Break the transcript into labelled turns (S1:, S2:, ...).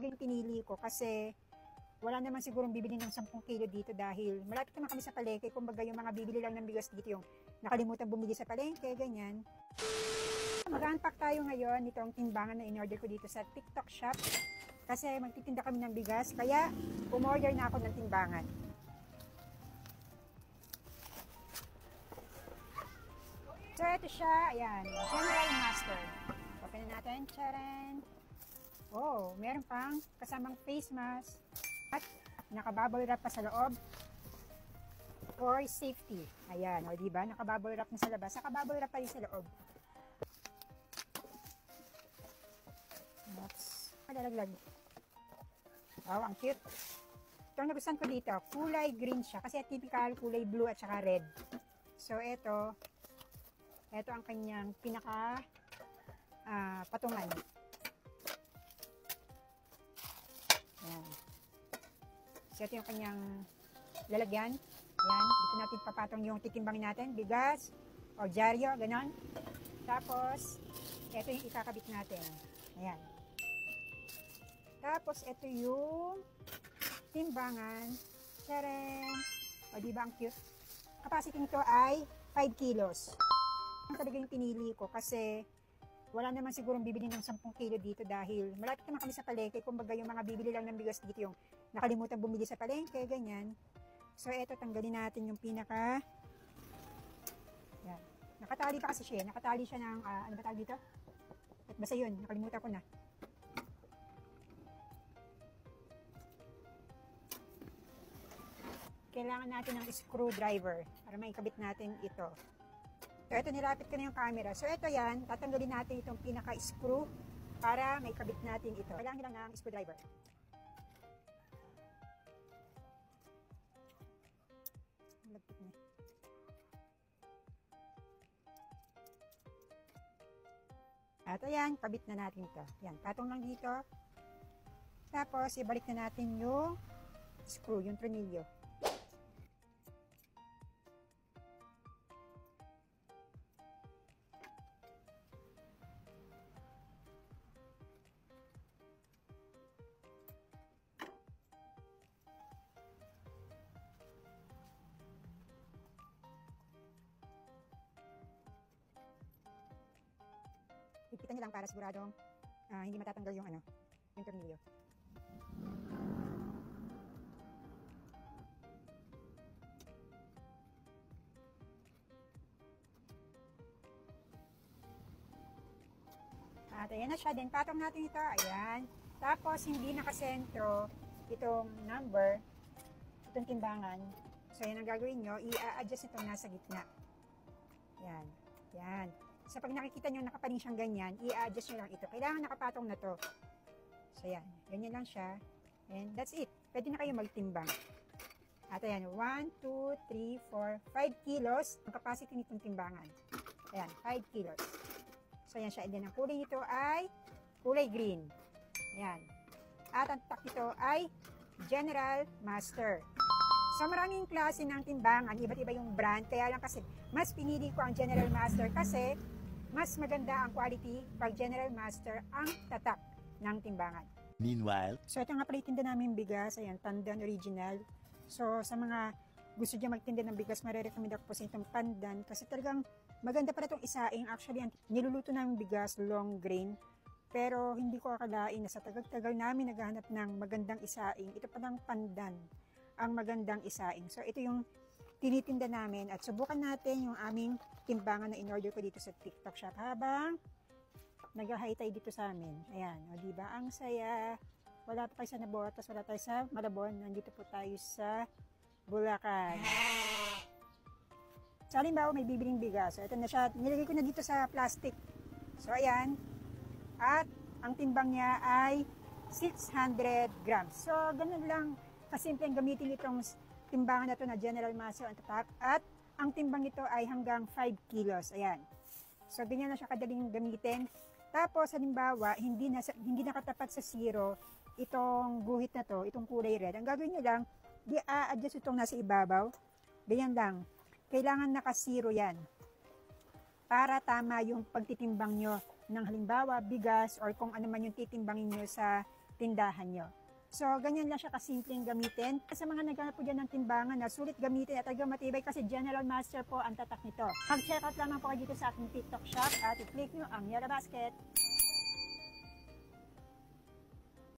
S1: yung pinili ko kasi wala naman sigurong bibili ng 10 kilo dito dahil malapit naman kami sa palengke. Kumbaga yung mga bibili lang ng bigas dito yung nakalimutan bumili sa palengke, ganyan. Mag-unpack tayo ngayon nitong timbangan na in-order ko dito sa TikTok shop kasi magtitinda kami ng bigas kaya umorder na ako ng timbangan. So ito siya, ayan, General Master. Open na natin, charan. Oh, meron pang kasamang face mask at nakabubble wrap pa sa loob for safety. Ayan, o diba, nakabubble wrap na sa labas, nakabubble wrap pa rin sa loob. Oops, malalaglag. Wow, ang cute. Ito ang nagustuhan ko dito, kulay green siya kasi typical kulay blue at saka red. So ito ang kanyang pinaka patungan. Ayan. So ito yung kanyang lalagyan. Ayan, dito natin papatong yung titimbangin natin, bigas o dyaryo, ganon. Tapos ito yung ikakabit natin. Ayan. Tapos ito yung timbangan. Tcharan! O diba ang cute? Capacity nito ay 5 kilos. Ang talaga yung pinili ko kasi wala naman sigurong bibili ng 10 kilo dito dahil malapit naman kami sa palengke. Kumbaga yung mga bibili lang ng bigas dito yung nakalimutan bumili sa palengke, ganyan. So eto, tanggalin natin yung pinaka. Yan. Nakatali pa kasi siya. Nakatali siya ng, ano ba tawag dito? At basta yun, nakalimutan ko na. Kailangan natin ng screwdriver para maikabit natin ito. So, ito, nilapit ko na yung camera. So, ito yan, tatanggalin natin itong pinaka-screw para maikabit natin ito. Kailangan lang ng screwdriver. Malagpit na. At ayan, kabit na natin ito. Yan, patong lang dito. Tapos, ibalik na natin yung screw, yung tornilyo. Ipitan niyo lang para siguradong hindi matatanggal yung yung tornilyo. At ayan na siya din. Patong natin ito. Ayan. Tapos hindi nakasentro itong number, itong timbangan. So yan ang gagawin nyo. I-adjust itong nasa gitna. Ayan. Ayan. So, pag nakikita nyo nakapaling siyang ganyan, i-adjust nyo lang ito. Kailangan nakapatong na to. So, yan. Ganyan lang siya. And that's it. Pwede na kayo magtimbang. At ayan, 1, 2, 3, 4, 5 kilos ang capacity nitong timbangan. Ayan, 5 kilos. So, ayan siya. And then, ang kulay nito ay kulay green. Ayan. At ang tak nito ay General Master. So, maraming klase ng timbangan. Iba't iba yung brand. Kaya lang kasi, mas pinili ko ang General Master kasi mas maganda ang quality pag General Master ang tatak ng timbangan.
S2: Meanwhile,
S1: so ito nga pala itinda namin bigas, ayan, Pandan Original. So sa mga gusto dyan magtinda ng bigas, marirecommend ako po sa itong Pandan kasi talagang maganda pala itong isaing. Actually, niluluto namin bigas, long grain. Pero hindi ko akalain na sa tagal-tagal namin naghahanap ng magandang isaing. Ito palang Pandan ang magandang isaing. So ito yung tinitinda namin at subukan natin yung aming timbangan na in-order ko dito sa TikTok shop habang nag-high tide dito sa amin. Ayan, o diba? Ang saya. Wala pa tayo sa Nabotas, wala tayo sa Malabon. Nandito po tayo sa Bulacan. So, halimbawa may bibiling bigas. So, ito na siya. Nilagay ko na dito sa plastic. So, ayan. At ang timbang niya ay 600 grams. So, ganun lang kasimple ang gamitin itong timbangan na ito na General Master ang tatak at ang timbang nito ay hanggang 5 kilos. Ayan. So, ganyan na siya kadaling gamitin. Tapos, halimbawa, hindi nakatapat sa zero itong guhit na to, itong kulay red. Ang gagawin nyo lang, i-adjust itong nasa ibabaw. Ganyan lang. Kailangan naka-zero yan. Para tama yung pagtitimbang nyo ng halimbawa, bigas or kung ano man yung titimbangin nyo sa tindahan nyo. So, ganyan lang siya kasimpleng gamitin. Sa mga naghanap po dyan ng timbangan na sulit gamitin at talagang matibay kasi General Master po ang tatak nito. Mag-check out lamang po kayo dito sa aking TikTok shop at i-click nyo ang Yara Basket.